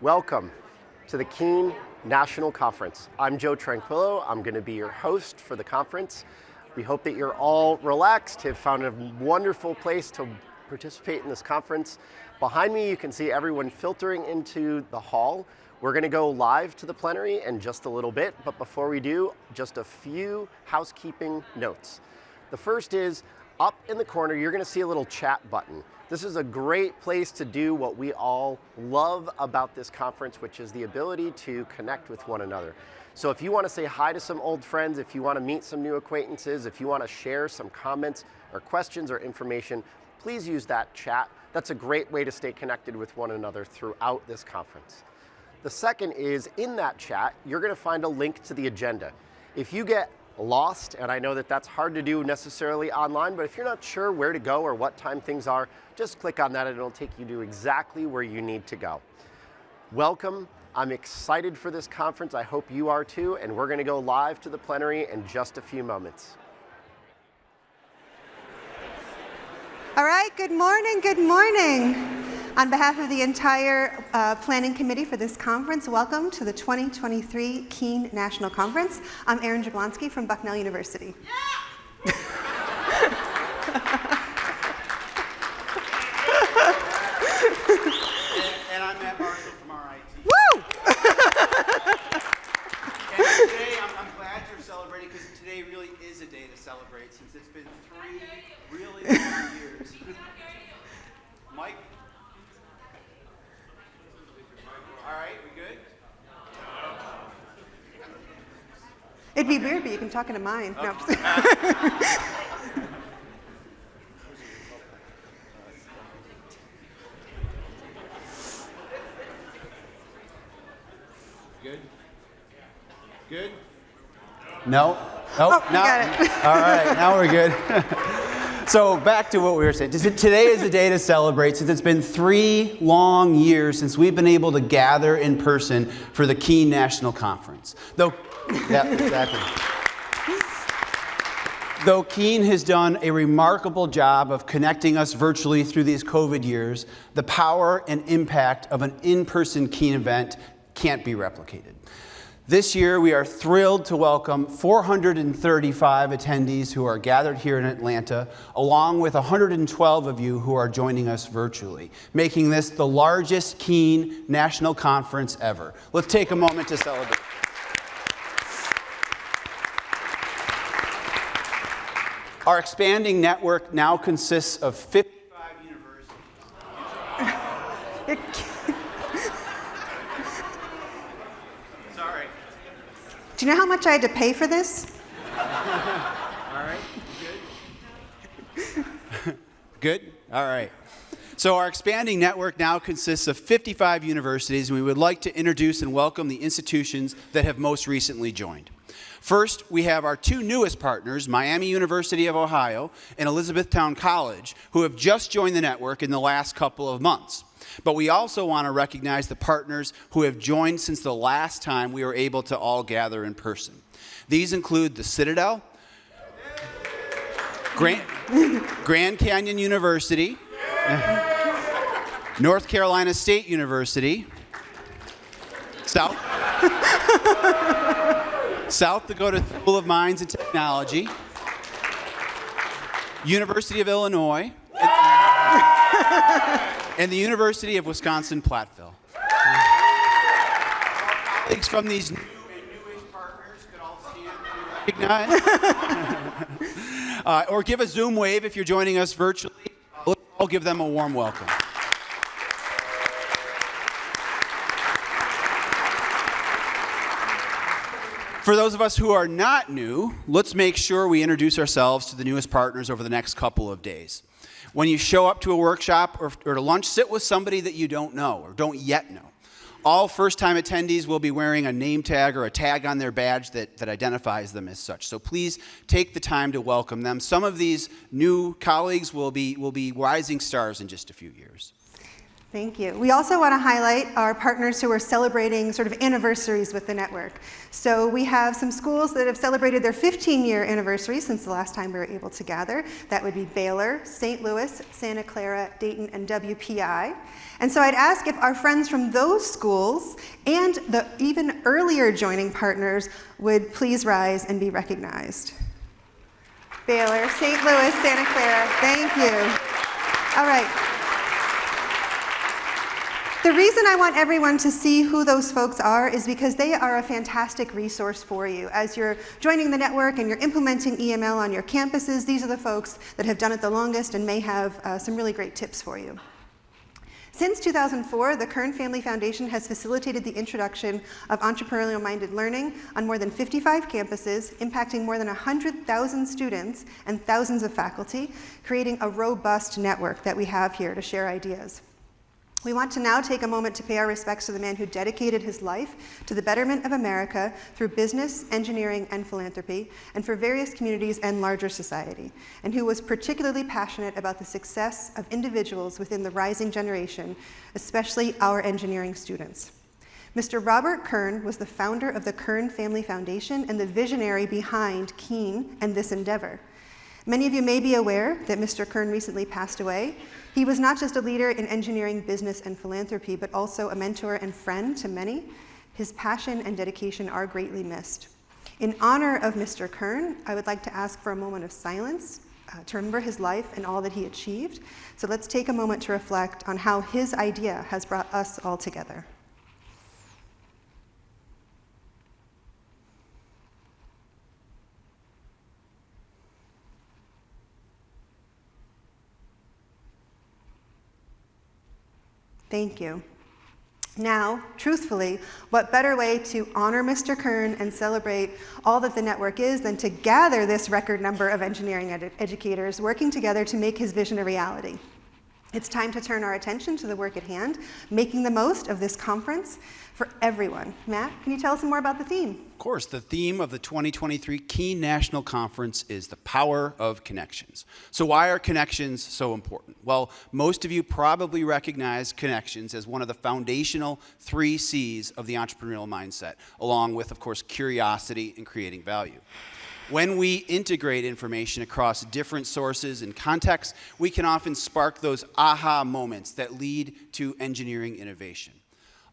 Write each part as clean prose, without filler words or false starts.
Welcome to the Keene National Conference. I'm Joe Tranquillo. I'm going to be your host for the conference. We hope that you're all relaxed, have found a wonderful place to participate in this conference. Behind me, you can see everyone filtering into the hall. We're going to go live to the plenary in just a little bit, but before we do, just a few housekeeping notes. The first is, up in the corner, you're going to see a little chat button. This is a great place to do what we all love about this conference, which is the ability to connect with one another. So if you want to say hi to some old friends, if you want to meet some new acquaintances, if you want to share some comments or questions or information, please use that chat. That's a great way to stay connected with one another throughout this conference. The second is, in that chat, you're going to find a link to the agenda. If you get lost, and I know that that's hard to do necessarily online, but if you're not sure where to go or what time things are, just click on that and it'll take you to exactly where you need to go. Welcome. I'm excited for this conference. I hope you are too, and we're going to go live to the plenary in just a few moments. All right, good morning, good morning. On behalf of the entire planning committee for this conference, welcome to the 2023 Keene National Conference. I'm Erin Jablonski from Bucknell University. Yeah! and I'm Matt Marshall from RIT. Woo! And today, I'm glad you're celebrating, because today really is a day to celebrate, since it's been 3 really long years. Mike? All right, we good? It'd be weird, but you can talk into mine. Okay. No. Good? Good? No? Oh, you got it. All right, now we're good. So back to what we were saying. Today is a day to celebrate, since it's been 3 long years since we've been able to gather in person for the Keene National Conference. Yeah, exactly. Though Keene has done a remarkable job of connecting us virtually through these COVID years, the power and impact of an in-person Keene event can't be replicated. This year, we are thrilled to welcome 435 attendees who are gathered here in Atlanta, along with 112 of you who are joining us virtually, making this the largest Keene National Conference ever. Let's take a moment to celebrate. Our expanding network now consists of 55 universities. Sorry. Do you know how much I had to pay for this? All right. Good? Good? All right. So our expanding network now consists of 55 universities, and we would like to introduce and welcome the institutions that have most recently joined. First, we have our 2 newest partners, Miami University of Ohio and Elizabethtown College, who have just joined the network in the last couple of months. But we also want to recognize the partners who have joined since the last time we were able to all gather in person. These include the Citadel, Grand Canyon University, North Carolina State University, South Dakota School of Mines and Technology, University of Illinois, and the University of Wisconsin-Platteville. Colleagues from these new and newish partners could all stand to be recognized. Or give a Zoom wave if you're joining us virtually. I'll give them a warm welcome. For those of us who are not new, let's make sure we introduce ourselves to the newest partners over the next couple of days. When you show up to a workshop or to lunch, sit with somebody that you don't know or don't yet know. All first-time attendees will be wearing a name tag or a tag on their badge that identifies them as such. So please take the time to welcome them. Some of these new colleagues will be rising stars in just a few years. Thank you. We also want to highlight our partners who are celebrating sort of anniversaries with the network. So we have some schools that have celebrated their 15-year anniversary since the last time we were able to gather. That would be Baylor, St. Louis, Santa Clara, Dayton, and WPI. And so I'd ask if our friends from those schools and the even earlier joining partners would please rise and be recognized. Baylor, St. Louis, Santa Clara, thank you. All right. The reason I want everyone to see who those folks are is because they are a fantastic resource for you. As you're joining the network and you're implementing EML on your campuses, these are the folks that have done it the longest and may have some really great tips for you. Since 2004, the Kern Family Foundation has facilitated the introduction of entrepreneurial-minded learning on more than 55 campuses, impacting more than 100,000 students and thousands of faculty, creating a robust network that we have here to share ideas. We want to now take a moment to pay our respects to the man who dedicated his life to the betterment of America through business, engineering, and philanthropy, and for various communities and larger society, and who was particularly passionate about the success of individuals within the rising generation, especially our engineering students. Mr. Robert Kern was the founder of the Kern Family Foundation and the visionary behind Keen and this endeavor. Many of you may be aware that Mr. Kern recently passed away. He was not just a leader in engineering, business, and philanthropy, but also a mentor and friend to many. His passion and dedication are greatly missed. In honor of Mr. Kern, I would like to ask for a moment of silence to remember his life and all that he achieved. So let's take a moment to reflect on how his idea has brought us all together. Thank you. Now, truthfully, what better way to honor Mr. Kern and celebrate all that the network is than to gather this record number of engineering educators working together to make his vision a reality. It's time to turn our attention to the work at hand, making the most of this conference for everyone. Matt, can you tell us some more about the theme? Of course, the theme of the 2023 Keen National Conference is the power of connections. So why are connections so important? Well, most of you probably recognize connections as one of the foundational 3 C's of the entrepreneurial mindset, along with, of course, curiosity and creating value. When we integrate information across different sources and contexts, we can often spark those aha moments that lead to engineering innovation.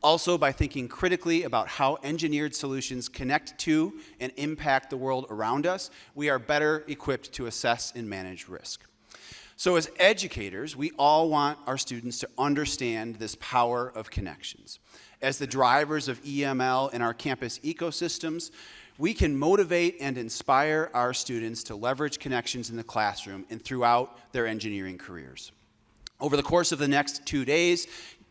Also, by thinking critically about how engineered solutions connect to and impact the world around us, we are better equipped to assess and manage risk. So as educators, we all want our students to understand this power of connections. As the drivers of EML in our campus ecosystems, we can motivate and inspire our students to leverage connections in the classroom and throughout their engineering careers. Over the course of the next 2 days,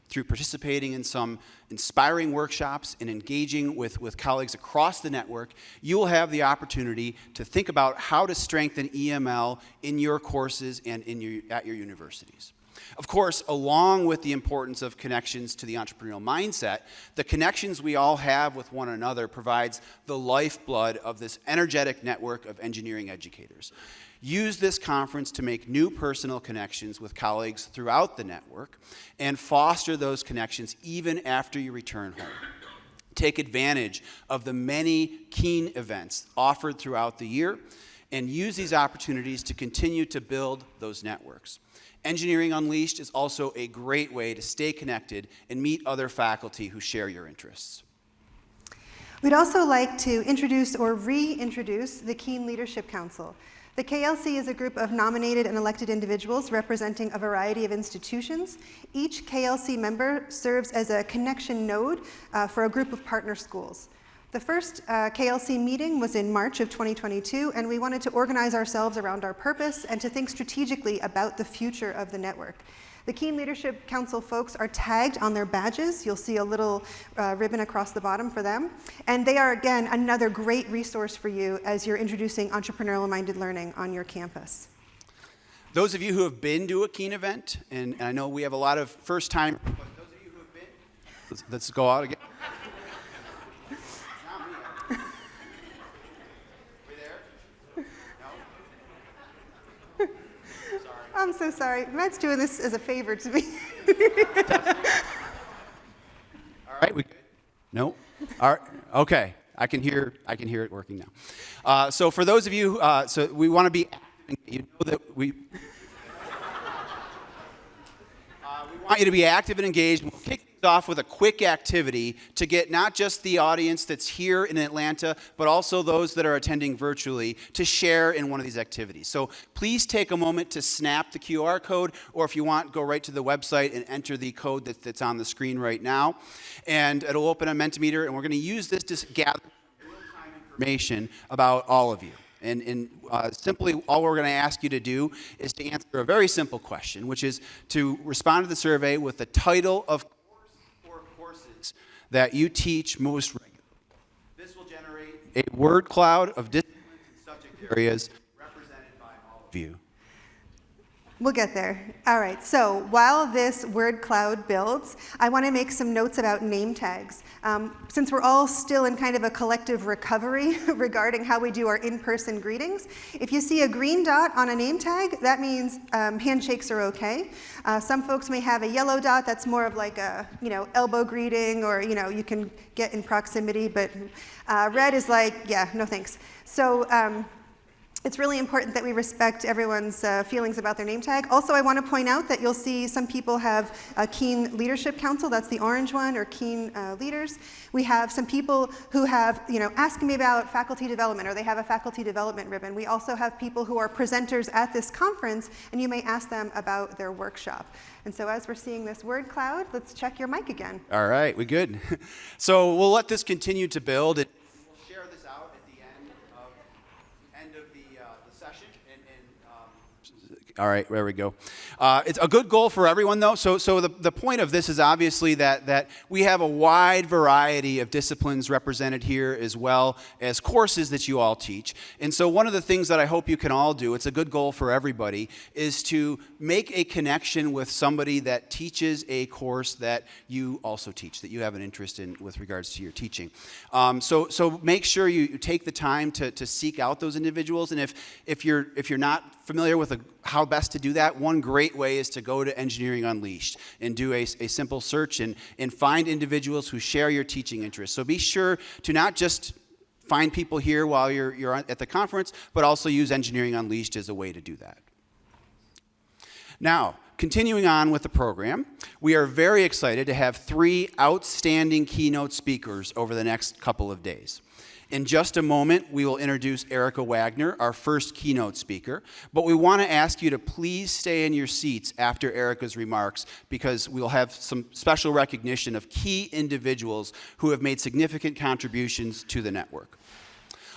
through participating in some inspiring workshops and engaging with colleagues across the network, you will have the opportunity to think about how to strengthen EML in your courses and at your universities. Of course, along with the importance of connections to the entrepreneurial mindset, the connections we all have with one another provides the lifeblood of this energetic network of engineering educators. Use this conference to make new personal connections with colleagues throughout the network and foster those connections even after you return home. Take advantage of the many Keen events offered throughout the year and use these opportunities to continue to build those networks. Engineering Unleashed is also a great way to stay connected and meet other faculty who share your interests. We'd also like to introduce or reintroduce the Keen Leadership Council. The KLC is a group of nominated and elected individuals representing a variety of institutions. Each KLC member serves as a connection node for a group of partner schools. The first KLC meeting was in March of 2022, and we wanted to organize ourselves around our purpose and to think strategically about the future of the network. The Keen Leadership Council folks are tagged on their badges. You'll see a little ribbon across the bottom for them. And they are, again, another great resource for you as you're introducing entrepreneurial-minded learning on your campus. Those of you who have been to a Keen event, and I know we have a lot of first-time, but those of you who have been, let's go out again. I'm so sorry. Matt's doing this as a favor to me. No? Okay. I can hear it working now. So for those of you, so we want to be, you know that we want you to be active and engaged. We'll kick things off with a quick activity to get not just the audience that's here in Atlanta, but also those that are attending virtually to share in one of these activities. So please take a moment to snap the QR code, or if you want, go right to the website and enter the code that's on the screen right now. And it'll open a Mentimeter, and we're going to use this to gather real-time information about all of you. And simply, all we're going to ask you to do is to answer a very simple question, which is to respond to the survey with the title of course or courses that you teach most regularly. This will generate a word cloud of disciplines and subject areas represented by all of you. We'll get there. All right, so while this word cloud builds, I want to make some notes about name tags. Since we're all still in kind of a collective recovery regarding how we do our in-person greetings, if you see a green dot on a name tag, that means handshakes are okay. Some folks may have a yellow dot that's more of like a, elbow greeting, or, you can get in proximity, but red is like, yeah, no thanks. So, it's really important that we respect everyone's feelings about their name tag. Also, I want to point out that you'll see some people have a Keen Leadership Council, that's the orange one, or Keen Leaders. We have some people who have, asking me about faculty development, or they have a faculty development ribbon. We also have people who are presenters at this conference, and you may ask them about their workshop. And so as we're seeing this word cloud, let's check your mic again. All right, we good. So we'll let this continue to build. We'll share this out at the end of the session. All right, there we go. It's a good goal for everyone, though. So the point of this is obviously that we have a wide variety of disciplines represented here, as well as courses that you all teach. And so one of the things that I hope you can all do, it's a good goal for everybody, is to make a connection with somebody that teaches a course that you also teach, that you have an interest in with regards to your teaching. So make sure you take the time to seek out those individuals. And if you're not familiar with how best to do that, one great way is to go to Engineering Unleashed and do a simple search and find individuals who share your teaching interests. So be sure to not just find people here while you're at the conference, but also use Engineering Unleashed as a way to do that. Now, continuing on with the program, we are very excited to have 3 outstanding keynote speakers over the next couple of days. In just a moment, we will introduce Erika Wagner, our first keynote speaker, but we want to ask you to please stay in your seats after Erika's remarks, because we'll have some special recognition of key individuals who have made significant contributions to the network.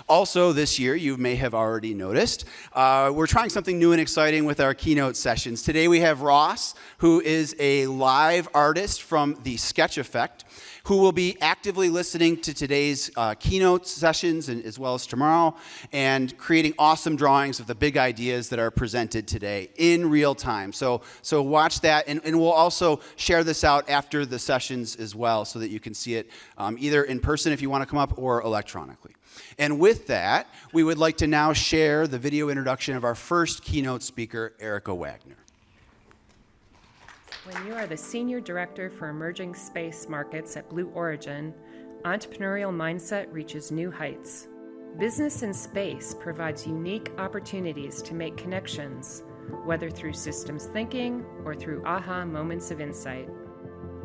Also this year, you may have already noticed, we're trying something new and exciting with our keynote sessions. Today we have Ross, who is a live artist from the Sketch Effect, who will be actively listening to today's keynote sessions, and as well as tomorrow, and creating awesome drawings of the big ideas that are presented today in real time. So watch that, and we'll also share this out after the sessions as well, so that you can see it either in person if you want to come up, or electronically. And with that, we would like to now share the video introduction of our first keynote speaker, Erika Wagner. When you are the Senior Director for Emerging Space Markets at Blue Origin, entrepreneurial mindset reaches new heights. Business in space provides unique opportunities to make connections, whether through systems thinking or through aha moments of insight.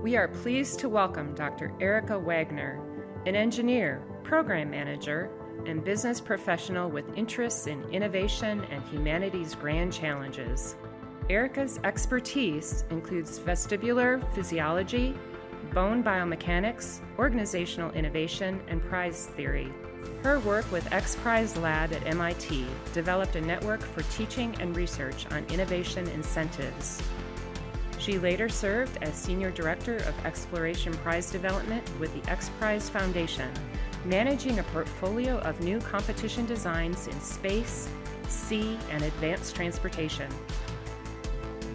We are pleased to welcome Dr. Erika Wagner, an engineer, program manager, and business professional with interests in innovation and humanity's grand challenges. Erika's expertise includes vestibular physiology, bone biomechanics, organizational innovation, and prize theory. Her work with X-Prize Lab at MIT developed a network for teaching and research on innovation incentives. She later served as Senior Director of Exploration Prize Development with the X-Prize Foundation, managing a portfolio of new competition designs in space, sea, and advanced transportation.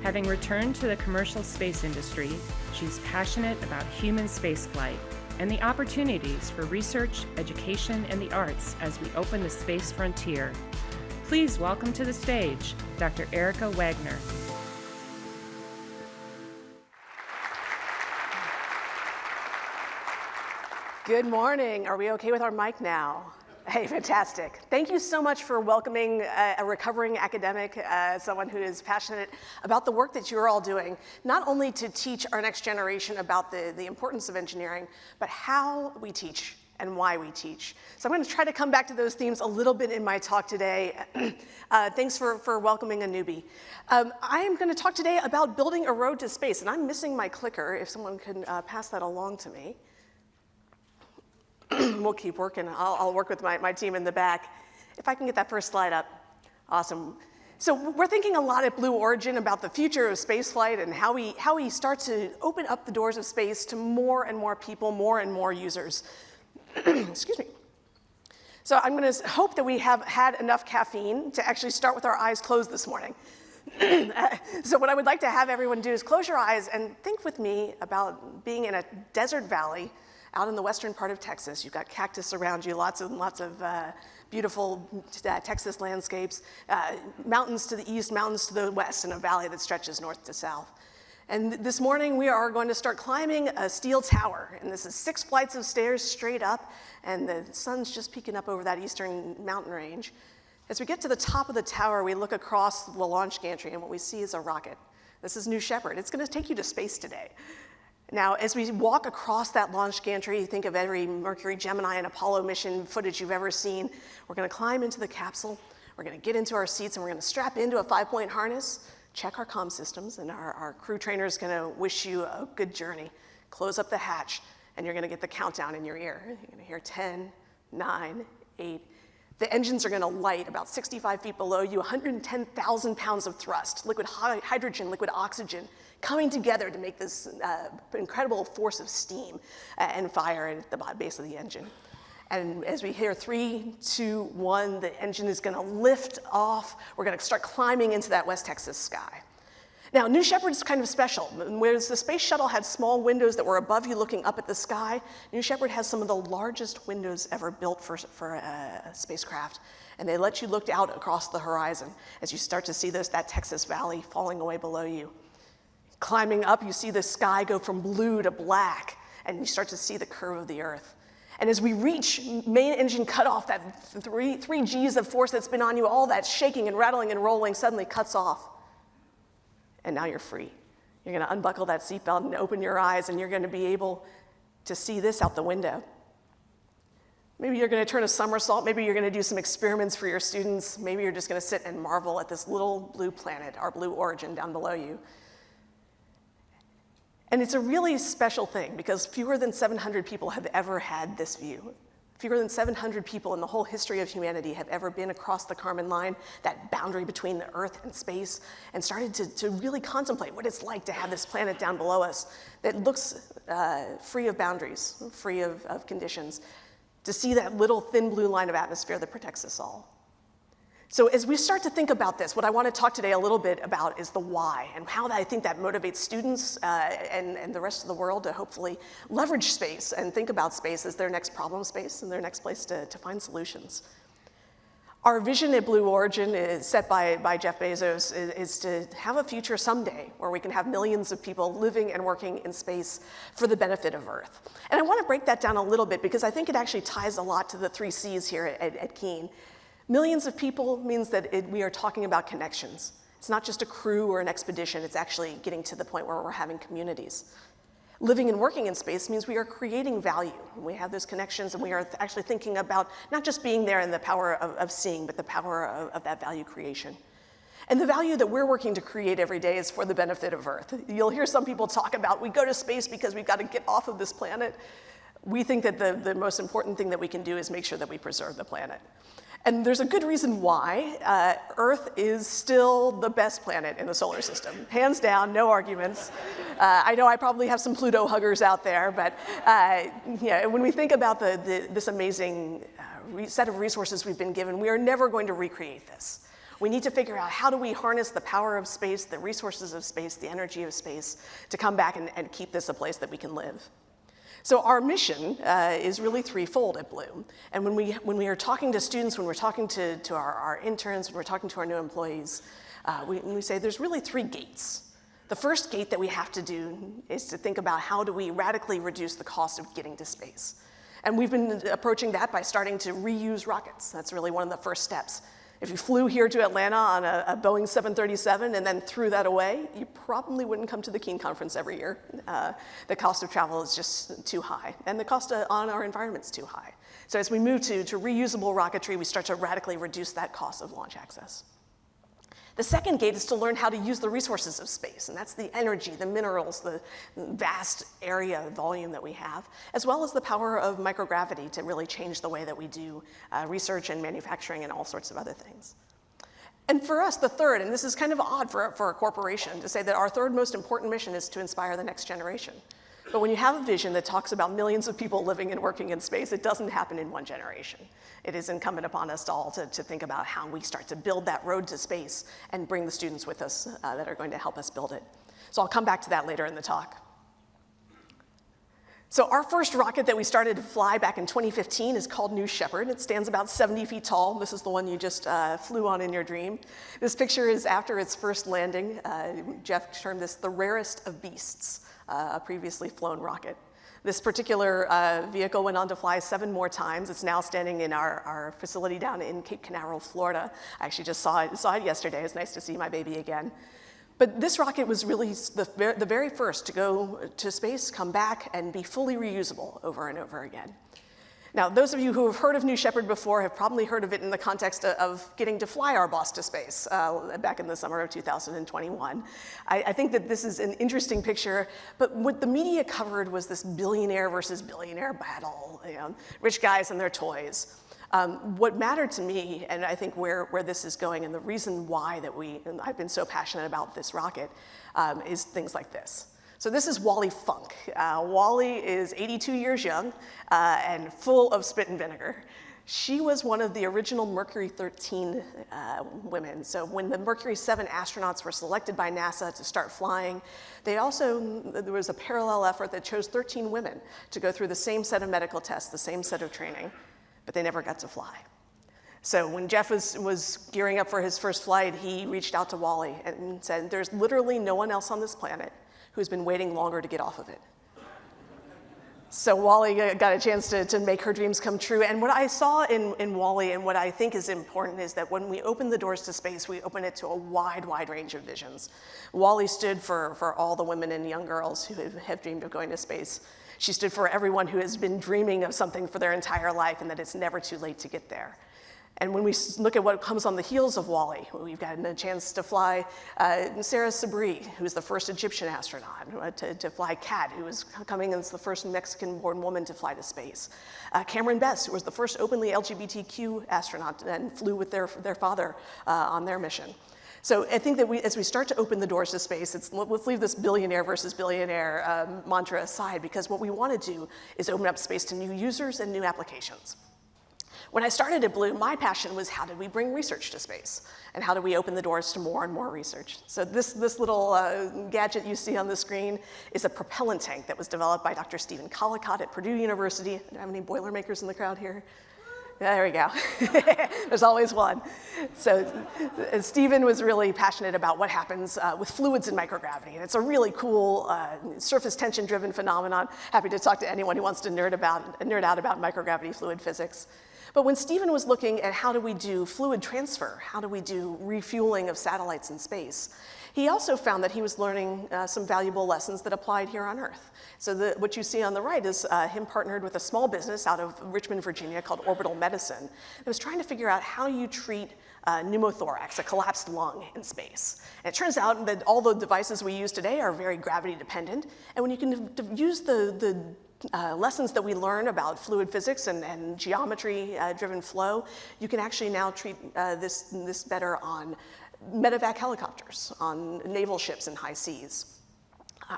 Having returned to the commercial space industry, she's passionate about human spaceflight and the opportunities for research, education, and the arts as we open the space frontier. Please welcome to the stage, Dr. Erika Wagner. Good morning. Are we okay with our mic now? Hey, fantastic. Thank you so much for welcoming a recovering academic, someone who is passionate about the work that you're all doing, not only to teach our next generation about the importance of engineering, but how we teach and why we teach. So I'm going to try to come back to those themes a little bit in my talk today. Thanks for welcoming a newbie. I am going to talk today about building a road to space, and I'm missing my clicker. If someone can pass that along to me. We'll keep working. I'll work with my team in the back. If I can get that first slide up. Awesome. So we're thinking a lot at Blue Origin about the future of spaceflight and how we start to open up the doors of space to more and more people, more and more users. Excuse me. So I'm going to hope that we have had enough caffeine to actually start with our eyes closed this morning. So what I would like to have everyone do is close your eyes and think with me about being in a desert valley out in the western part of Texas. You've got cactus around you, lots of beautiful Texas landscapes, mountains to the east, mountains to the west, and a valley that stretches north to south. And this morning we are going to start climbing a steel tower, and this is 6 flights of stairs straight up, and the sun's just peeking up over that eastern mountain range. As we get to the top of the tower, we look across the launch gantry, and what we see is a rocket. This is New Shepard. It's going to take you to space today. Now, as we walk across that launch gantry, think of every Mercury, Gemini, and Apollo mission footage you've ever seen. We're going to climb into the capsule, we're going to get into our seats, and we're going to strap into a 5-point harness, check our comm systems, and our crew trainer is going to wish you a good journey. Close up the hatch, and you're going to get the countdown in your ear. You're going to hear 10, 9, 8. The engines are going to light about 65 feet below you, 110,000 pounds of thrust, liquid hydrogen, liquid oxygen, coming together to make this incredible force of steam and fire at the base of the engine. And as we hear 3, 2, 1, the engine is going to lift off. We're going to start climbing into that West Texas sky. Now, New Shepard's kind of special. Whereas the space shuttle had small windows that were above you looking up at the sky, New Shepard has some of the largest windows ever built for a spacecraft. And they let you look out across the horizon as you start to see that Texas Valley falling away below you. Climbing up, you see the sky go from blue to black, and you start to see the curve of the Earth. And as we reach main engine cutoff, that three Gs of force that's been on you, all that shaking and rattling and rolling suddenly cuts off. And now you're free. You're going to unbuckle that seatbelt and open your eyes, and you're going to be able to see this out the window. Maybe you're going to turn a somersault. Maybe you're going to do some experiments for your students. Maybe you're just going to sit and marvel at this little blue planet, our Blue Origin, down below you. And it's a really special thing because fewer than 700 people have ever had this view. Fewer than 700 people in the whole history of humanity have ever been across the Kármán line, that boundary between the Earth and space, and started to really contemplate what it's like to have this planet down below us that looks free of boundaries, free of conditions, to see that little thin blue line of atmosphere that protects us all. So as we start to think about this, what I want to talk today a little bit about is the why and how I think that motivates students and the rest of the world to hopefully leverage space and think about space as their next problem space and their next place to find solutions. Our vision at Blue Origin is set by Jeff Bezos is to have a future someday where we can have millions of people living and working in space for the benefit of Earth. And I want to break that down a little bit because I think it actually ties a lot to the 3 C's here at Keene. Millions of people means that we are talking about connections. It's not just a crew or an expedition, it's actually getting to the point where we're having communities. Living and working in space means we are creating value. We have those connections and we are actually thinking about not just being there in the power of seeing, but the power of that value creation. And the value that we're working to create every day is for the benefit of Earth. You'll hear some people talk about we go to space because we've got to get off of this planet. We think that the most important thing that we can do is make sure that we preserve the planet. And there's a good reason why. Earth is still the best planet in the solar system. Hands down, no arguments. I know I probably have some Pluto huggers out there, but when we think about this amazing set of resources we've been given, we are never going to recreate this. We need to figure out how do we harness the power of space, the resources of space, the energy of space, to come back and keep this a place that we can live. So our mission is really threefold at Blue. And when we are talking to students, when we're talking to our interns, when we're talking to our new employees, we say there's really 3 gates. The first gate that we have to do is to think about how do we radically reduce the cost of getting to space. And we've been approaching that by starting to reuse rockets. That's really one of the first steps. If you flew here to Atlanta on a Boeing 737 and then threw that away, you probably wouldn't come to the Keene Conference every year. The cost of travel is just too high, and the cost on our environment is too high. So as we move to reusable rocketry, we start to radically reduce that cost of launch access. The second gate is to learn how to use the resources of space, and that's the energy, the minerals, the vast area volume that we have, as well as the power of microgravity to really change the way that we do research and manufacturing and all sorts of other things. And for us, the third, and this is kind of odd for a corporation to say that our third most important mission is to inspire the next generation. But when you have a vision that talks about millions of people living and working in space, it doesn't happen in one generation. It is incumbent upon us all to think about how we start to build that road to space and bring the students with us that are going to help us build it. So I'll come back to that later in the talk. So our first rocket that we started to fly back in 2015 is called New Shepard. It stands about 70 feet tall. This is the one you just flew on in your dream. This picture is after its first landing. Jeff termed this the rarest of beasts, a previously flown rocket. This particular vehicle went on to fly 7 more times. It's now standing in our facility down in Cape Canaveral, Florida. I actually just saw it yesterday. It's nice to see my baby again. But this rocket was really the very first to go to space, come back, and be fully reusable over and over again. Now, those of you who have heard of New Shepard before have probably heard of it in the context of getting to fly our boss to space back in the summer of 2021. I think that this is an interesting picture, but what the media covered was this billionaire versus billionaire battle, rich guys and their toys. What mattered to me, and I think where this is going, and the reason why and I've been so passionate about this rocket, is things like this. So this is Wally Funk. Wally is 82 years young and full of spit and vinegar. She was one of the original Mercury 13 women. So when the Mercury 7 astronauts were selected by NASA to start flying, there was a parallel effort that chose 13 women to go through the same set of medical tests, the same set of training, but they never got to fly. So when Jeff was gearing up for his first flight, he reached out to Wally and said, there's literally no one else on this planet who's been waiting longer to get off of it. So Wally got a chance to make her dreams come true. And what I saw in Wally, and what I think is important, is that when we open the doors to space, we open it to a wide range of visions. Wally stood for all the women and young girls who have dreamed of going to space. She stood for everyone who has been dreaming of something for their entire life and that it's never too late to get there. And when we look at what comes on the heels of Wally, we've gotten a chance to fly Sarah Sabri, who's the first Egyptian astronaut, to fly Kat, who was coming as the first Mexican-born woman to fly to space. Cameron Bess, who was the first openly LGBTQ astronaut and flew with their father on their mission. So I think that as we start to open the doors to space, let's leave this billionaire versus billionaire mantra aside, because what we want to do is open up space to new users and new applications. When I started at Blue, my passion was how did we bring research to space? And how do we open the doors to more and more research? So this little gadget you see on the screen is a propellant tank that was developed by Dr. Stephen Collicott at Purdue University. Do I have any Boilermakers in the crowd here? There we go. There's always one. So Stephen was really passionate about what happens with fluids in microgravity. And it's a really cool surface tension-driven phenomenon. Happy to talk to anyone who wants to nerd out about microgravity fluid physics. But when Stephen was looking at how do we do fluid transfer, how do we do refueling of satellites in space, he also found that he was learning some valuable lessons that applied here on Earth. So what you see on the right is him partnered with a small business out of Richmond, Virginia called Orbital Medicine. It was trying to figure out how you treat pneumothorax, a collapsed lung in space. And it turns out that all the devices we use today are very gravity dependent. And when you can use the lessons that we learn about fluid physics and geometry-driven flow, you can actually now treat this better on medevac helicopters, on naval ships in high seas.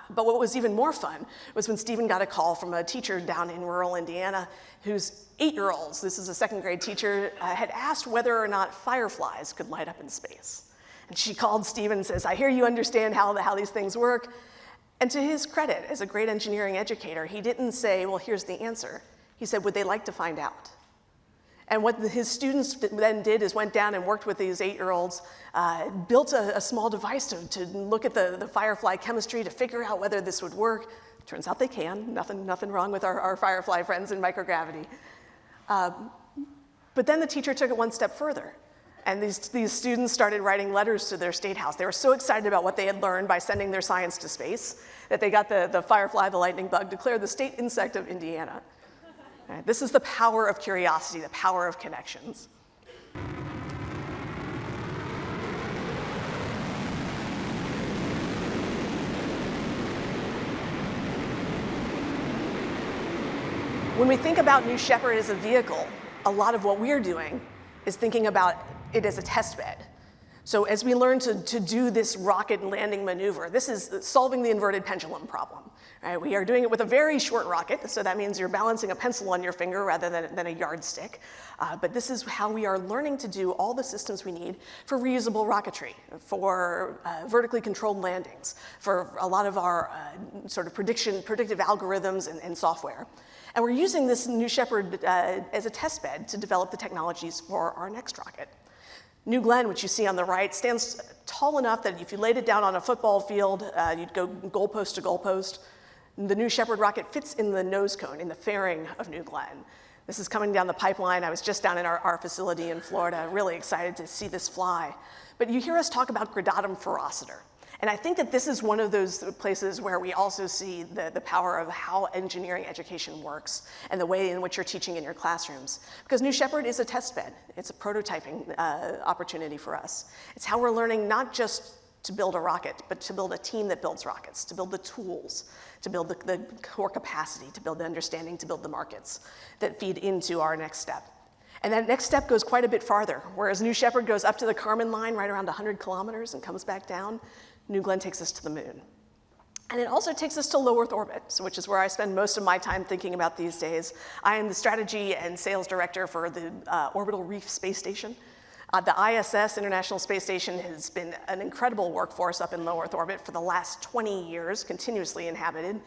But what was even more fun was when Stephen got a call from a teacher down in rural Indiana whose 8-year-olds, this is a second grade teacher, had asked whether or not fireflies could light up in space. And she called Stephen and says, I hear you understand how these things work. And to his credit, as a great engineering educator, he didn't say, well, here's the answer. He said, would they like to find out? And what his students then did is went down and worked with these 8-year-olds, built a small device to look at the firefly chemistry to figure out whether this would work. Turns out they can. Nothing wrong with our Firefly friends in microgravity. But then the teacher took it one step further. And these students started writing letters to their state house. They were so excited about what they had learned by sending their science to space that they got the Firefly, the lightning bug, declared the state insect of Indiana. Right? This is the power of curiosity, the power of connections. When we think about New Shepard as a vehicle, a lot of what we're doing is thinking about it as a test bed. So as we learn to do this rocket landing maneuver, this is solving the inverted pendulum problem. Right? We are doing it with a very short rocket, so that means you're balancing a pencil on your finger rather than a yardstick. But this is how we are learning to do all the systems we need for reusable rocketry, for vertically controlled landings, for a lot of our sort of predictive algorithms and software. And we're using this New Shepard as a test bed to develop the technologies for our next rocket. New Glenn, which you see on the right, stands tall enough that if you laid it down on a football field, you'd go goalpost to goalpost. The New Shepard rocket fits in the nose cone, in the fairing of New Glenn. This is coming down the pipeline. I was just down in our facility in Florida, really excited to see this fly. But you hear us talk about gradatum ferociter. And I think that this is one of those places where we also see the power of how engineering education works and the way in which you're teaching in your classrooms. Because New Shepard is a test bed. It's a prototyping opportunity for us. It's how we're learning not just to build a rocket, but to build a team that builds rockets, to build the tools, to build the core capacity, to build the understanding, to build the markets that feed into our next step. And that next step goes quite a bit farther. Whereas New Shepard goes up to the Kármán line right around 100 kilometers and comes back down, New Glenn takes us to the moon. And it also takes us to low Earth orbit, which is where I spend most of my time thinking about these days. I am the strategy and sales director for the Orbital Reef Space Station. The ISS, International Space Station, has been an incredible workforce up in low Earth orbit for the last 20 years, continuously inhabited.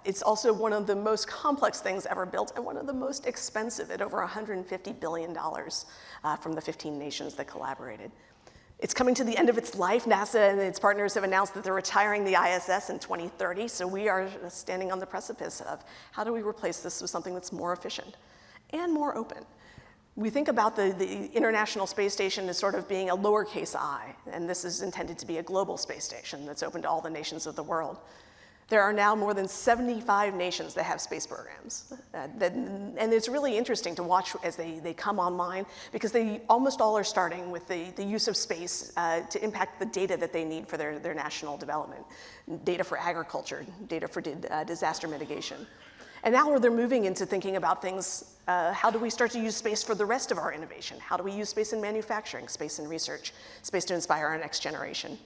It's also one of the most complex things ever built and one of the most expensive at over $150 billion from the 15 nations that collaborated. It's coming to the end of its life. NASA and its partners have announced that they're retiring the ISS in 2030, so we are standing on the precipice of how do we replace this with something that's more efficient and more open. We think about the International Space Station as sort of being a lowercase I, and this is intended to be a global space station that's open to all the nations of the world. There are now more than 75 nations that have space programs. And it's really interesting to watch as they come online because they almost all are starting with the use of space to impact the data that they need for their national development. Data for agriculture, data for disaster mitigation. And now they're moving into thinking about things, how do we start to use space for the rest of our innovation? How do we use space in manufacturing, space in research, space to inspire our next generation?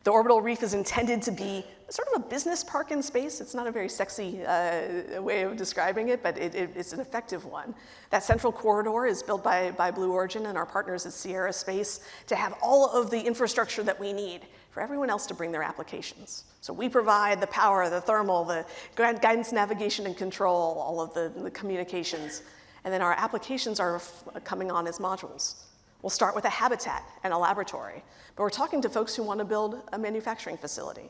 The orbital reef is intended to be sort of a business park in space. It's not a very sexy way of describing it, but it's an effective one. That central corridor is built by Blue Origin and our partners at Sierra Space to have all of the infrastructure that we need for everyone else to bring their applications. So we provide the power, the thermal, the guidance, navigation, and control, all of the communications. And then our applications are coming on as modules. We'll start with a habitat and a laboratory, but we're talking to folks who want to build a manufacturing facility,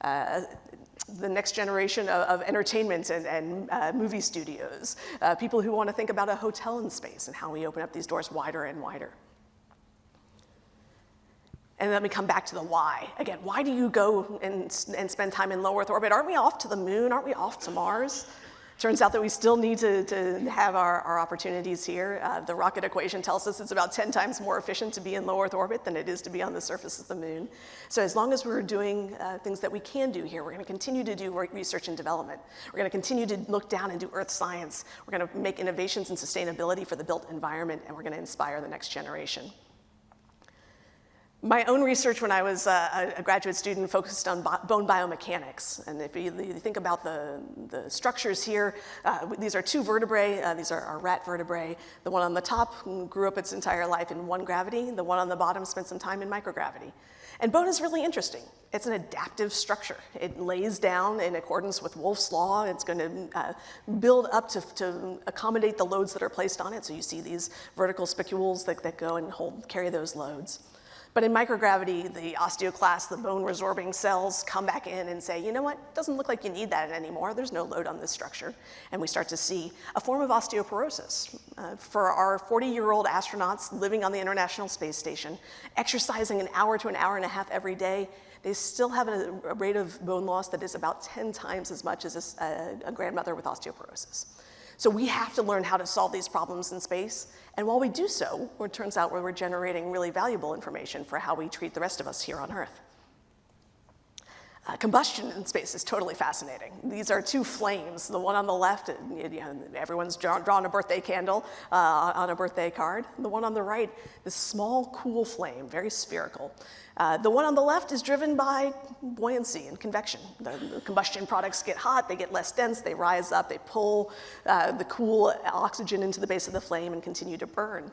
the next generation of entertainment and movie studios, people who want to think about a hotel in space and how we open up these doors wider and wider. And then we come back to the why. Again, why do you go and spend time in low Earth orbit? Aren't we off to the moon? Aren't we off to Mars? Turns out that we still need to have our opportunities here. The rocket equation tells us it's about 10 times more efficient to be in low Earth orbit than it is to be on the surface of the moon. So as long as we're doing things that we can do here, we're going to continue to do research and development. We're going to continue to look down and do Earth science. We're going to make innovations in sustainability for the built environment, and we're going to inspire the next generation. My own research when I was a graduate student focused on bone biomechanics. And if you think about the structures here, these are two vertebrae. These are our rat vertebrae. The one on the top grew up its entire life in one gravity. The one on the bottom spent some time in microgravity. And bone is really interesting. It's an adaptive structure. It lays down in accordance with Wolff's law. It's going to build up to accommodate the loads that are placed on it. So you see these vertical spicules that go and carry those loads. But in microgravity, the osteoclasts, the bone-resorbing cells, come back in and say, you know what, doesn't look like you need that anymore. There's no load on this structure. And we start to see a form of osteoporosis. For our 40-year-old astronauts living on the International Space Station, exercising an hour to an hour and a half every day, they still have a rate of bone loss that is about 10 times as much as a grandmother with osteoporosis. So we have to learn how to solve these problems in space. And while we do so, it turns out we're generating really valuable information for how we treat the rest of us here on Earth. Combustion in space is totally fascinating. These are two flames. The one on the left, everyone's drawn a birthday candle on a birthday card. The one on the right, this small, cool flame, very spherical. The one on the left is driven by buoyancy and convection. The combustion products get hot, they get less dense, they rise up, they pull the cool oxygen into the base of the flame and continue to burn.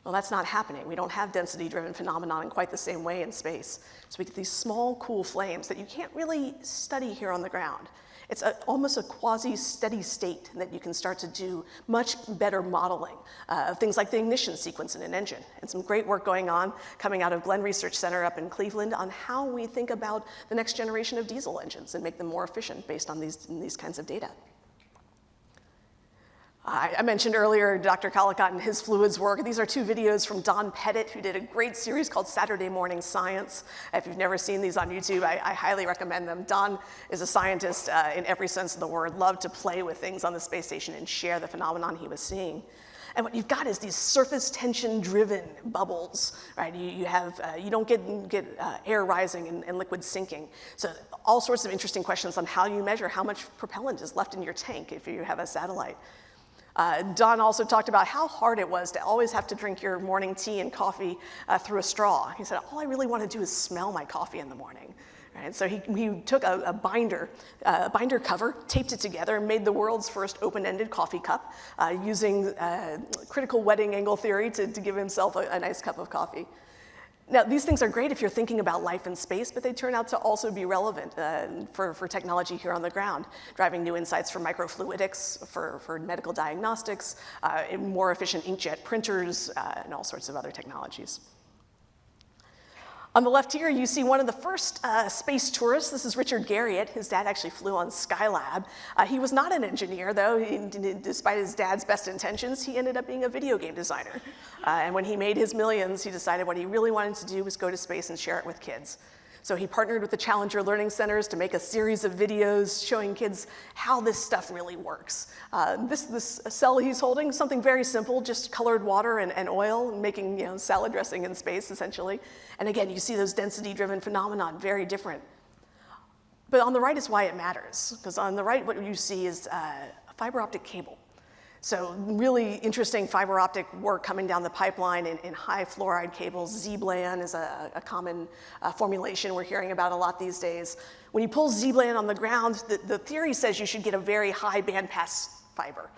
Well, that's not happening. We don't have density-driven phenomenon in quite the same way in space. So we get these small, cool flames that you can't really study here on the ground. It's almost a quasi-steady state that you can start to do much better modeling of things like the ignition sequence in an engine. And some great work going on coming out of Glenn Research Center up in Cleveland on how we think about the next generation of diesel engines and make them more efficient based on these kinds of data. I mentioned earlier Dr. Collicott and his fluids work. These are two videos from Don Pettit, who did a great series called Saturday Morning Science. If you've never seen these on YouTube, I highly recommend them. Don is a scientist in every sense of the word, loved to play with things on the space station and share the phenomenon he was seeing. And what you've got is these surface tension-driven bubbles, right? You don't get air rising and liquid sinking. So all sorts of interesting questions on how you measure how much propellant is left in your tank if you have a satellite. Don also talked about how hard it was to always have to drink your morning tea and coffee through a straw. He said, all I really want to do is smell my coffee in the morning. Right? So he took a binder cover, taped it together, and made the world's first open-ended coffee cup using critical wetting angle theory to give himself a nice cup of coffee. Now, these things are great if you're thinking about life in space, but they turn out to also be relevant for technology here on the ground, driving new insights for microfluidics, for medical diagnostics, more efficient inkjet printers, and all sorts of other technologies. On the left here, you see one of the first space tourists. This is Richard Garriott. His dad actually flew on Skylab. He was not an engineer, though. Despite his dad's best intentions, he ended up being a video game designer. And when he made his millions, he decided what he really wanted to do was go to space and share it with kids. So he partnered with the Challenger Learning Centers to make a series of videos showing kids how this stuff really works. This cell he's holding, something very simple, just colored water and oil, making salad dressing in space, essentially. And again, you see those density-driven phenomenon, very different. But on the right is why it matters, because on the right, what you see is a fiber optic cable. So really interesting fiber optic work coming down the pipeline in high fluoride cables. Z-bland is a common formulation we're hearing about a lot these days. When you pull Z-bland on the ground, the theory says you should get a very high bandpass fiber.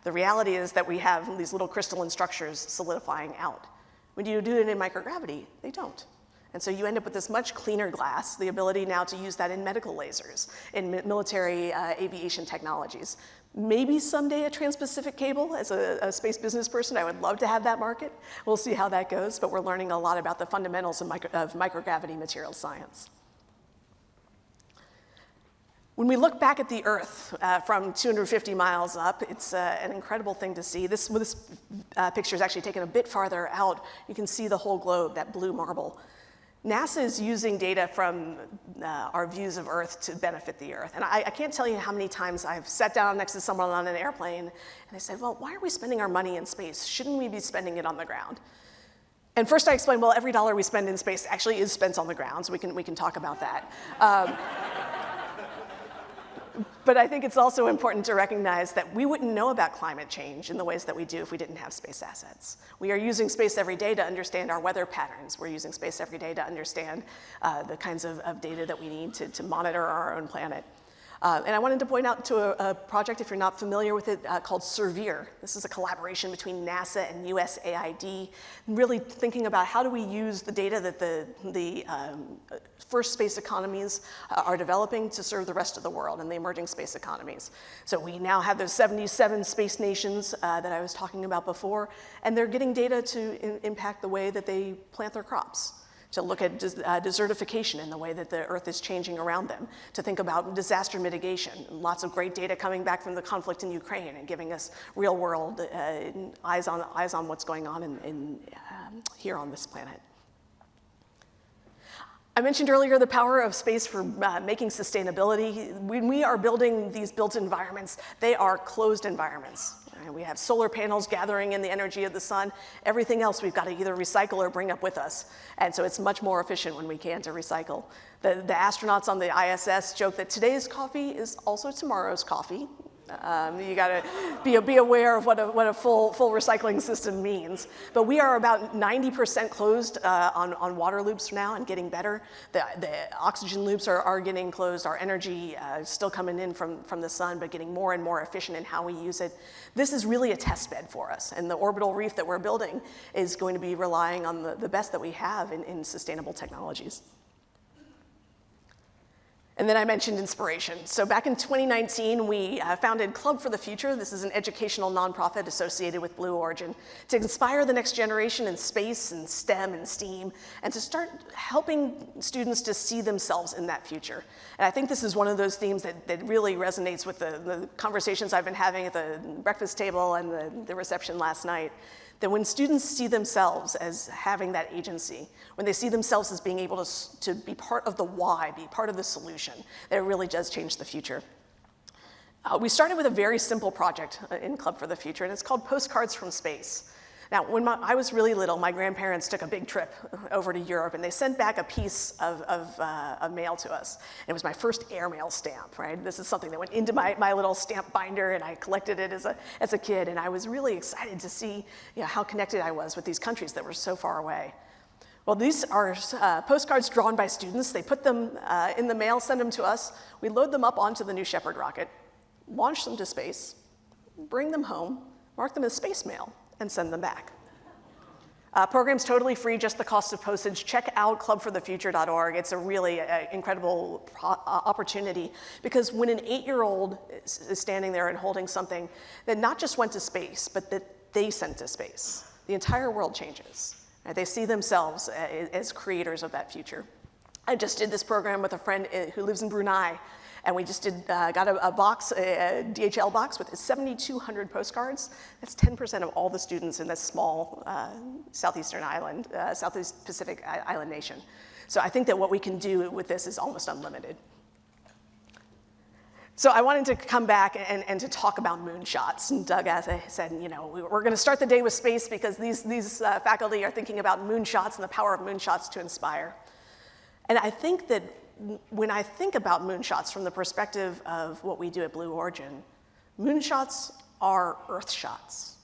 The reality is that we have these little crystalline structures solidifying out. When you do it in microgravity, they don't. And so you end up with this much cleaner glass, the ability now to use that in medical lasers, in military aviation technologies. Maybe someday a trans-Pacific cable. As a space business person, I would love to have that market. We'll see how that goes, but we're learning a lot about the fundamentals of microgravity material science. When we look back at the Earth from 250 miles up, it's an incredible thing to see. This picture is actually taken a bit farther out. You can see the whole globe, that blue marble. NASA is using data from our views of Earth to benefit the Earth. And I can't tell you how many times I've sat down next to someone on an airplane and I said, well, why are we spending our money in space? Shouldn't we be spending it on the ground? And first I explained, well, every dollar we spend in space actually is spent on the ground, so we can talk about that. But I think it's also important to recognize that we wouldn't know about climate change in the ways that we do if we didn't have space assets. We are using space every day to understand our weather patterns. We're using space every day to understand the kinds of data that we need to monitor our own planet. And I wanted to point out to a project, if you're not familiar with it, called Surveyor. This is a collaboration between NASA and USAID, really thinking about how do we use the data that the first space economies are developing to serve the rest of the world and the emerging space economies. So we now have those 77 space nations that I was talking about before, and they're getting data to impact the way that they plant their crops, to look at desertification and the way that the Earth is changing around them, to think about disaster mitigation. Lots of great data coming back from the conflict in Ukraine and giving us real-world eyes on what's going on here on this planet. I mentioned earlier the power of space for making sustainability. When we are building these built environments, they are closed environments. We have solar panels gathering in the energy of the sun. Everything else we've got to either recycle or bring up with us. And so it's much more efficient when we can to recycle. The astronauts on the ISS joke that today's coffee is also tomorrow's coffee. You got to be aware of what a full recycling system means. But we are about 90% closed on water loops now and getting better. The oxygen loops are getting closed. Our energy is still coming in from the sun, but getting more and more efficient in how we use it. This is really a test bed for us. And the orbital reef that we're building is going to be relying on the best that we have in sustainable technologies. And then I mentioned inspiration. So back in 2019, we founded Club for the Future. This is an educational nonprofit associated with Blue Origin to inspire the next generation in space and STEM and STEAM, and to start helping students to see themselves in that future. And I think this is one of those themes that really resonates with the conversations I've been having at the breakfast table and the reception last night. That when students see themselves as having that agency, when they see themselves as being able to be part of the why, be part of the solution, that it really does change the future. We started with a very simple project in Club for the Future, and it's called Postcards from Space. Now, when I was really little, my grandparents took a big trip over to Europe, and they sent back a piece of mail to us. And it was my first airmail stamp, right? This is something that went into my little stamp binder, and I collected it as a kid, and I was really excited to see how connected I was with these countries that were so far away. Well, these are postcards drawn by students. They put them in the mail, send them to us. We load them up onto the New Shepard rocket, launch them to space, bring them home, mark them as space mail, and send them back. Program's totally free, just the cost of postage. Check out clubforthefuture.org. It's a really incredible opportunity, because when an 8-year-old is standing there and holding something that not just went to space, but that they sent to space, the entire world changes. Right? They see themselves as creators of that future. I just did this program with a friend who lives in Brunei, and we just got a box, a DHL box with 7,200 postcards. That's 10% of all the students in this small Southeast Pacific island nation. So I think that what we can do with this is almost unlimited. So I wanted to come back and to talk about moonshots. And Doug, as I said, we're going to start the day with space because these faculty are thinking about moonshots and the power of moonshots to inspire. And I think that when I think about moonshots from the perspective of what we do at Blue Origin, moonshots are Earth shots.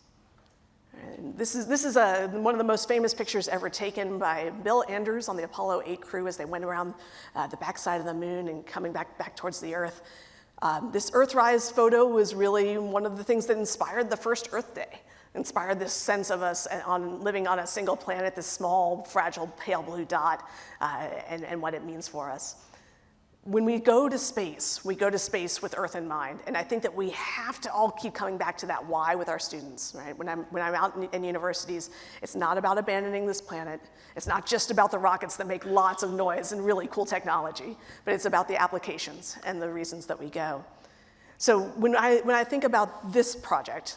And this is one of the most famous pictures ever taken by Bill Anders on the Apollo 8 crew as they went around the backside of the moon and coming back towards the Earth. This Earthrise photo was really one of the things that inspired the first Earth Day, inspired this sense of us living on a single planet, this small, fragile, pale blue dot, and what it means for us. When we go to space with Earth in mind, and I think that we have to all keep coming back to that why with our students, right? When I'm out in universities, it's not about abandoning this planet. It's not just about the rockets that make lots of noise and really cool technology, but it's about the applications and the reasons that we go. So when I think about this project,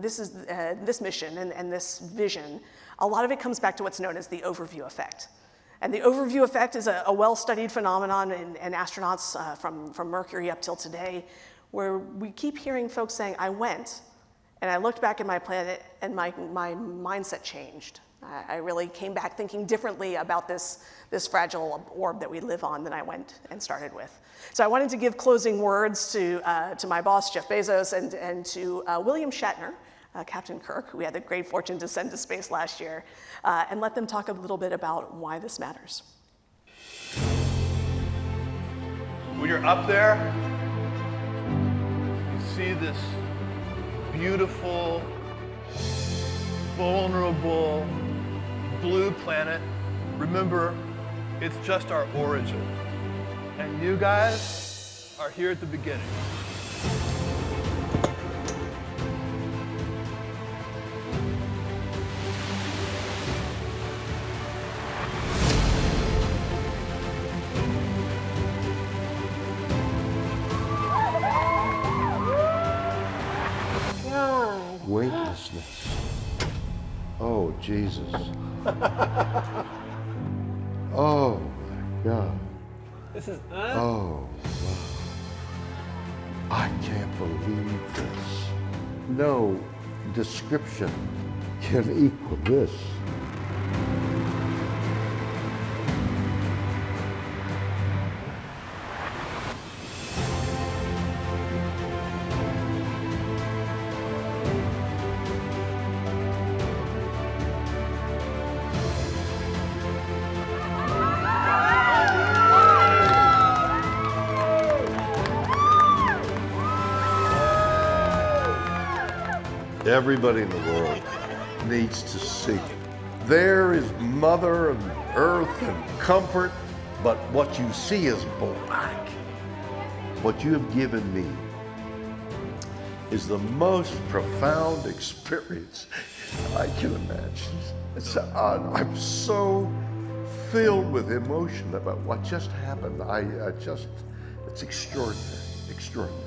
this mission and this vision, a lot of it comes back to what's known as the overview effect. And the overview effect is a well-studied phenomenon in astronauts from Mercury up till today, where we keep hearing folks saying, I went, and I looked back at my planet, and my mindset changed. I really came back thinking differently about this fragile orb that we live on than I went and started with. So I wanted to give closing words to my boss, Jeff Bezos, and to William Shatner, Captain Kirk, who we had the great fortune to send to space last year, and let them talk a little bit about why this matters. When you're up there, you see this beautiful, vulnerable, blue planet. Remember, it's just our origin. And you guys are here at the beginning. this. Oh, Jesus. Oh, my God. This is, Oh, wow. I can't believe this. No description can equal this. Everybody in the world needs to see. There is Mother and Earth and comfort, but what you see is black. What you have given me is the most profound experience I can imagine. I'm so filled with emotion about what just happened. It's extraordinary, extraordinary.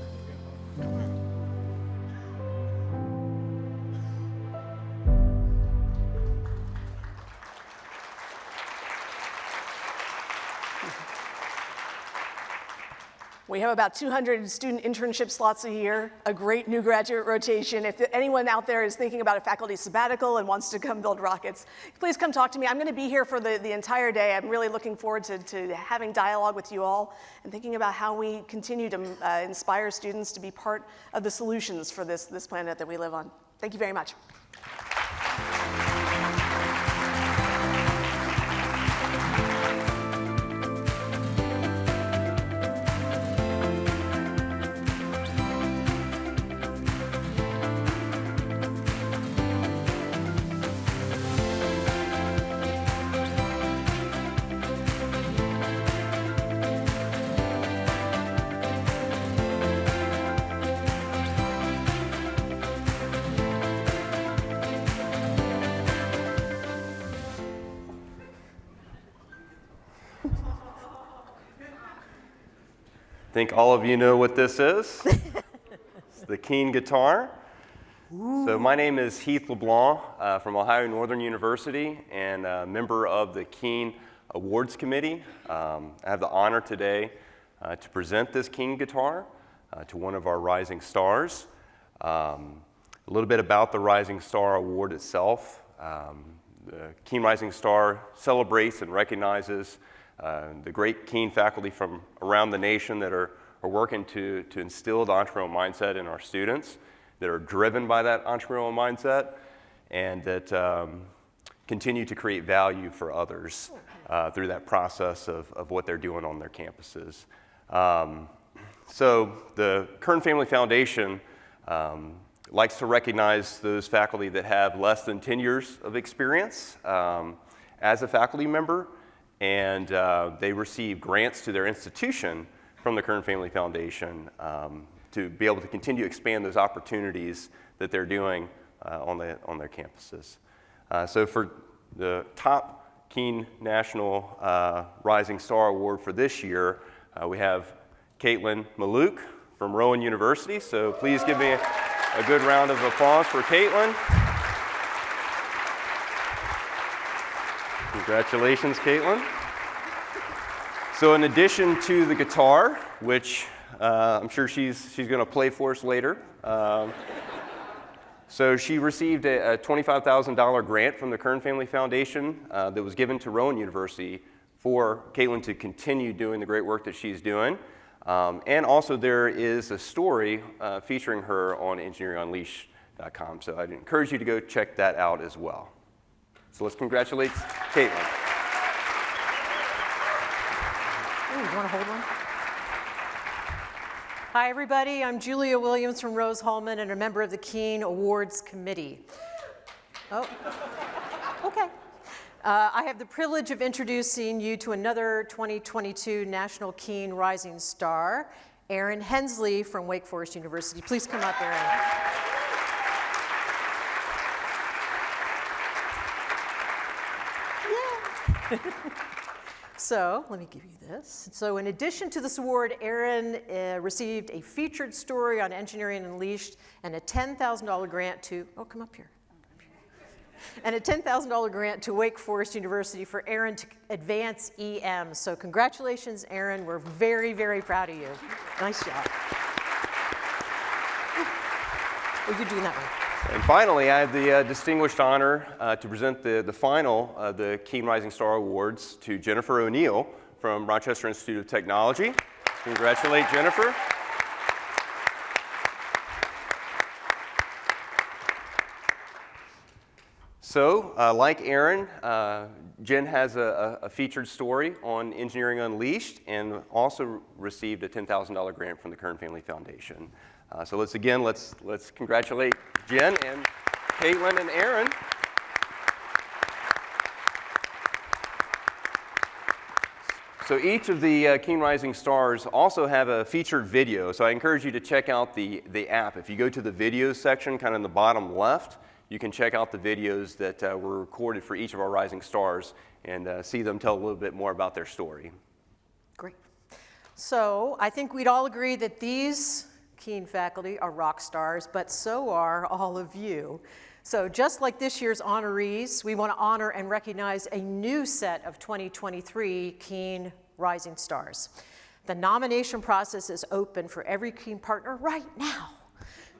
We have about 200 student internship slots a year, a great new graduate rotation. If anyone out there is thinking about a faculty sabbatical and wants to come build rockets, please come talk to me. I'm going to be here for the entire day. I'm really looking forward to having dialogue with you all and thinking about how we continue to inspire students to be part of the solutions for this planet that we live on. Thank you very much. I think all of you know what this is. It's the Keen guitar. So my name is Heath LeBlanc from Ohio Northern University and a member of the Keen Awards Committee. I have the honor today to present this Keen guitar to one of our rising stars. A little bit about the Rising Star Award itself. The Keen Rising Star celebrates and recognizes the great Keen faculty from around the nation that are working to instill the entrepreneurial mindset in our students, that are driven by that entrepreneurial mindset, and that continue to create value for others through that process of what they're doing on their campuses. So the Kern Family Foundation likes to recognize those faculty that have less than 10 years of experience as a faculty member, and they receive grants to their institution from the Kern Family Foundation to be able to continue to expand those opportunities that they're doing on their campuses. So for the top Keen National Rising Star Award for this year, we have Caitlin Maluk from Rowan University. So please give me a good round of applause for Caitlin. Congratulations, Caitlin. So in addition to the guitar, which I'm sure she's going to play for us later, so she received a $25,000 grant from the Kern Family Foundation that was given to Rowan University for Caitlin to continue doing the great work that she's doing. And also there is a story featuring her on engineeringunleashed.com. So I'd encourage you to go check that out as well. So let's congratulate Caitlin. Ooh, you want to hold one? Hi, everybody. I'm Julia Williams from Rose-Hulman and a member of the Keen Awards Committee. Oh, okay. I have the privilege of introducing you to another 2022 National Keen Rising Star, Erin Hensley from Wake Forest University. Please come up, Erin. So let me give you this. So in addition to this award, Erin received a featured story on Engineering Unleashed and a $10,000 grant to, oh, come up here. and a $10,000 grant to Wake Forest University for Aaron to advance EM. So congratulations, Aaron. We're very, very proud of you. Nice job. Oh, you're doing that one. And finally, I have the distinguished honor to present the final of the Keen Rising Star Awards to Jennifer O'Neill from Rochester Institute of Technology. Congratulate Jennifer. So, like Aaron, Jen has a featured story on Engineering Unleashed and also received a $10,000 grant from the Kern Family Foundation. So let's congratulate Jen and Caitlin and Aaron. So each of the Keen Rising Stars also have a featured video. So I encourage you to check out the app. If you go to the videos section, kind of in the bottom left, you can check out the videos that were recorded for each of our Rising Stars and see them tell a little bit more about their story. Great. So I think we'd all agree that these Keen faculty are rock stars, but so are all of you. So just like this year's honorees, we want to honor and recognize a new set of 2023 Keen Rising Stars. The nomination process is open for every Keen partner right now.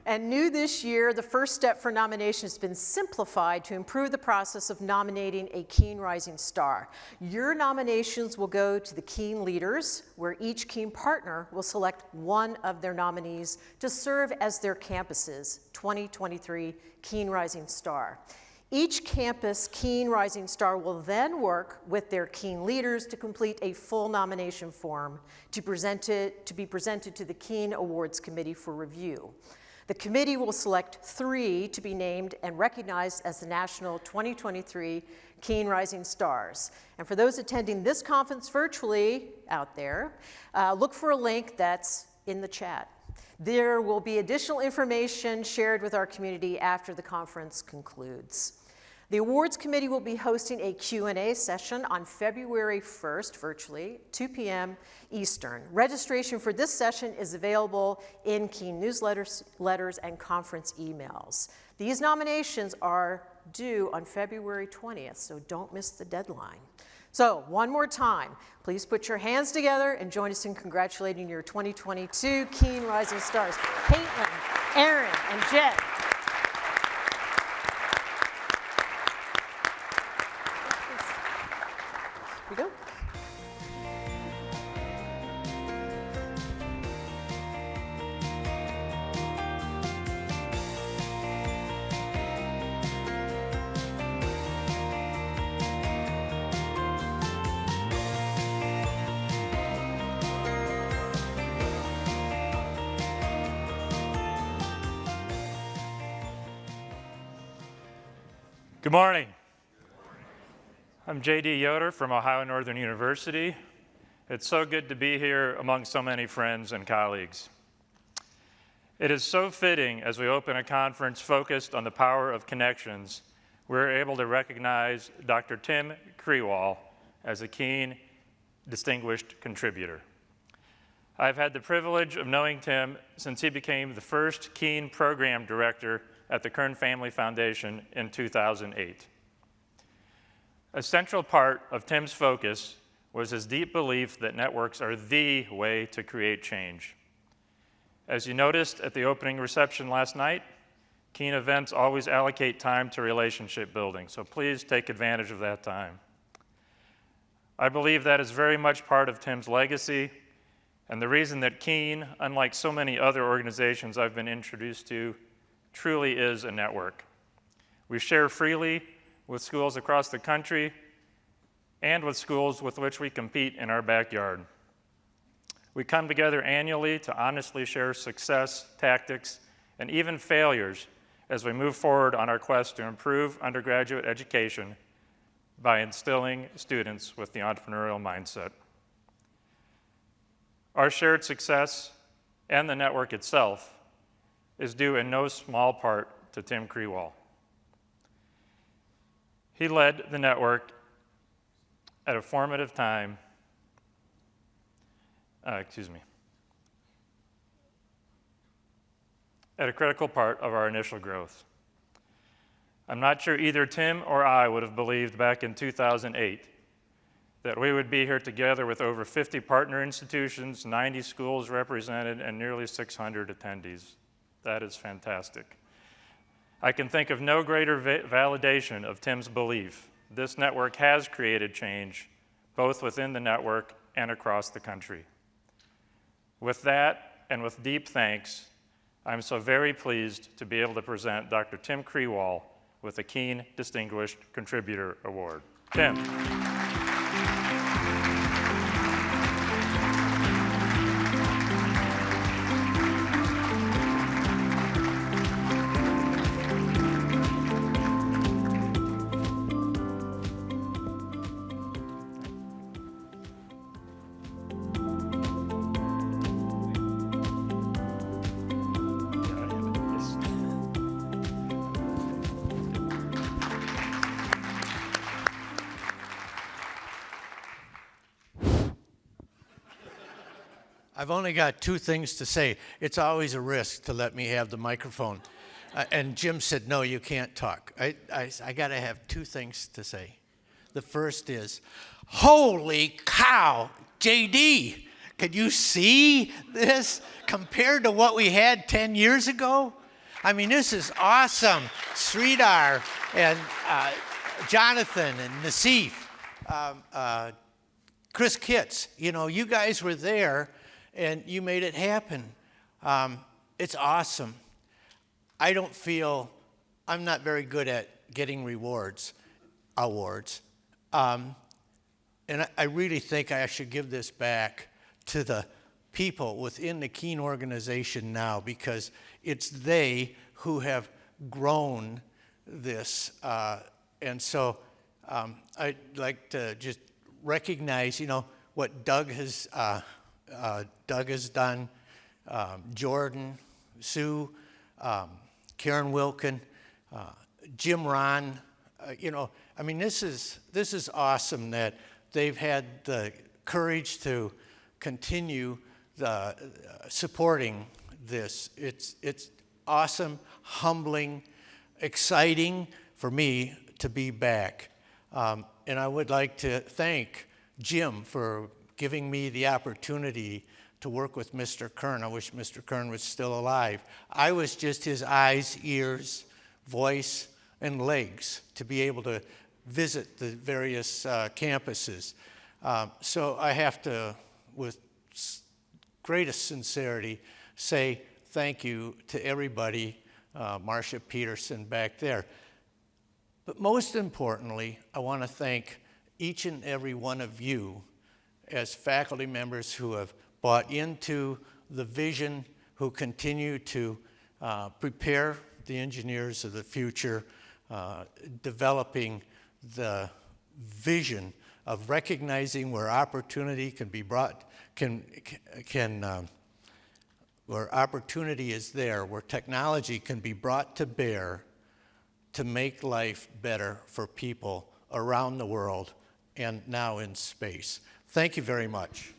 And new this year, the first step for nomination has been simplified to improve the process of nominating a Keen Rising Star. Your nominations will go to the Keen leaders, where each Keen partner will select one of their nominees to serve as their campus's 2023 Keen Rising Star. Each campus Keen Rising Star will then work with their Keen leaders to complete a full nomination form to be presented to the Keen Awards Committee for review. The committee will select 3 to be named and recognized as the National 2023 Keen Rising Stars. And for those attending this conference virtually out there, look for a link that's in the chat. There will be additional information shared with our community after the conference concludes. The awards committee will be hosting a Q&A session on February 1st, virtually, 2 p.m. Eastern. Registration for this session is available in Keen newsletters, letters, and conference emails. These nominations are due on February 20th, so don't miss the deadline. So one more time, please put your hands together and join us in congratulating your 2022 Keen Rising Stars, Caitlin, Aaron, and Jen. Here we go. Good morning. I'm J.D. Yoder from Ohio Northern University. It's so good to be here among so many friends and colleagues. It is so fitting as we open a conference focused on the power of connections, we're able to recognize Dr. Tim Krewall as a Keen Distinguished Contributor. I've had the privilege of knowing Tim since he became the first Keen Program Director at the Kern Family Foundation in 2008. A central part of Tim's focus was his deep belief that networks are the way to create change. As you noticed at the opening reception last night, Keen events always allocate time to relationship building, so please take advantage of that time. I believe that is very much part of Tim's legacy, and the reason that Keen, unlike so many other organizations I've been introduced to, truly is a network. We share freely with schools across the country and with schools with which we compete in our backyard. We come together annually to honestly share success, tactics, and even failures as we move forward on our quest to improve undergraduate education by instilling students with the entrepreneurial mindset. Our shared success and the network itself is due in no small part to Tim Krewall. He led the network at a formative time, at a critical part of our initial growth. I'm not sure either Tim or I would have believed back in 2008 that we would be here together with over 50 partner institutions, 90 schools represented, and nearly 600 attendees. That is fantastic. I can think of no greater validation of Tim's belief. This network has created change, both within the network and across the country. With that, and with deep thanks, I'm so very pleased to be able to present Dr. Tim Krewall with the Keene Distinguished Contributor Award. Tim. I've only got two things to say. It's always a risk to let me have the microphone. And Jim said, no, you can't talk. I got to have two things to say. The first is, holy cow, JD, could you see this compared to what we had 10 years ago? I mean, this is awesome. Sridhar and Jonathan and Nassif, Chris Kitts, you know, you guys were there and you made it happen. It's awesome. I don't feel, I'm not very good at getting awards. And I really think I should give this back to the people within the Keene organization now, because it's they who have grown this. And so I'd like to just recognize, you know, what Doug has done, Jordan, Sue, Karen Wilkin, Jim Ron. You know, I mean, this is awesome that they've had the courage to continue supporting this. It's awesome, humbling, exciting for me to be back. And I would like to thank Jim for giving me the opportunity to work with Mr. Kern. I wish Mr. Kern was still alive. I was just his eyes, ears, voice, and legs to be able to visit the various campuses. So I have to, with greatest sincerity, say thank you to everybody, Marcia Peterson back there. But most importantly, I want to thank each and every one of you as faculty members who have bought into the vision, who continue to prepare the engineers of the future, developing the vision of recognizing where opportunity can be brought, where opportunity is there, where technology can be brought to bear to make life better for people around the world and now in space. Thank you very much.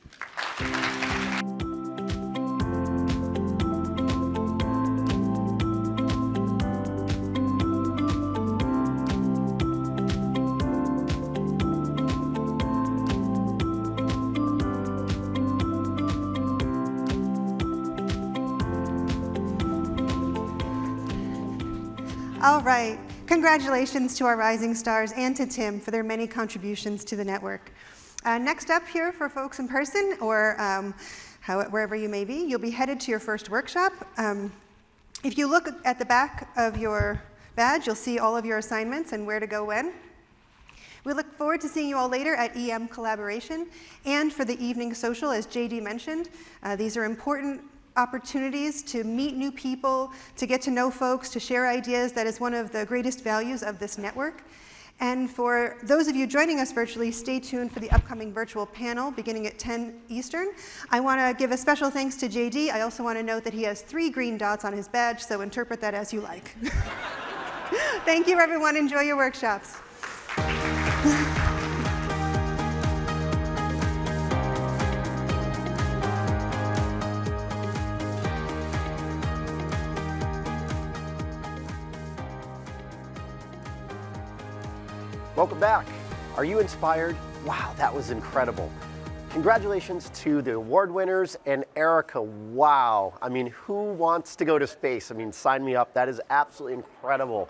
All right. Congratulations to our rising stars and to Tim for their many contributions to the network. Next up here for folks in person or wherever you may be, you'll be headed to your first workshop. If you look at the back of your badge, you'll see all of your assignments and where to go when. We look forward to seeing you all later at EM Collaboration and for the evening social, as JD mentioned. These are important opportunities to meet new people, to get to know folks, to share ideas. That is one of the greatest values of this network. And for those of you joining us virtually, stay tuned for the upcoming virtual panel beginning at 10 Eastern. I want to give a special thanks to JD. I also want to note that he has 3 green dots on his badge, so interpret that as you like. Thank you, everyone. Enjoy your workshops. Welcome back. Are you inspired? Wow, that was incredible. Congratulations to the award winners and Erika. Wow. I mean, who wants to go to space? I mean, sign me up. That is absolutely incredible.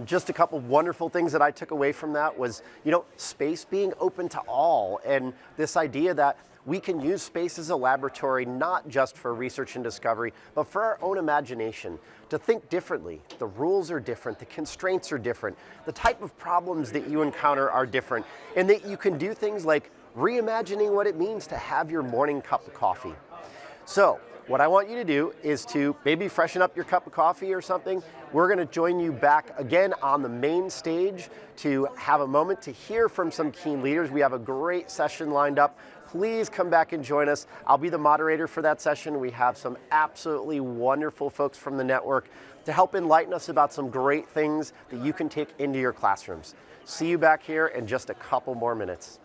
Just a couple wonderful things that I took away from that was, space being open to all, and this idea that we can use space as a laboratory, not just for research and discovery, but for our own imagination, to think differently. The rules are different, the constraints are different, the type of problems that you encounter are different, and that you can do things like reimagining what it means to have your morning cup of coffee. So, what I want you to do is to maybe freshen up your cup of coffee or something. We're going to join you back again on the main stage to have a moment to hear from some keen leaders. We have a great session lined up. Please come back and join us. I'll be the moderator for that session. We have some absolutely wonderful folks from the network to help enlighten us about some great things that you can take into your classrooms. See you back here in just a couple more minutes.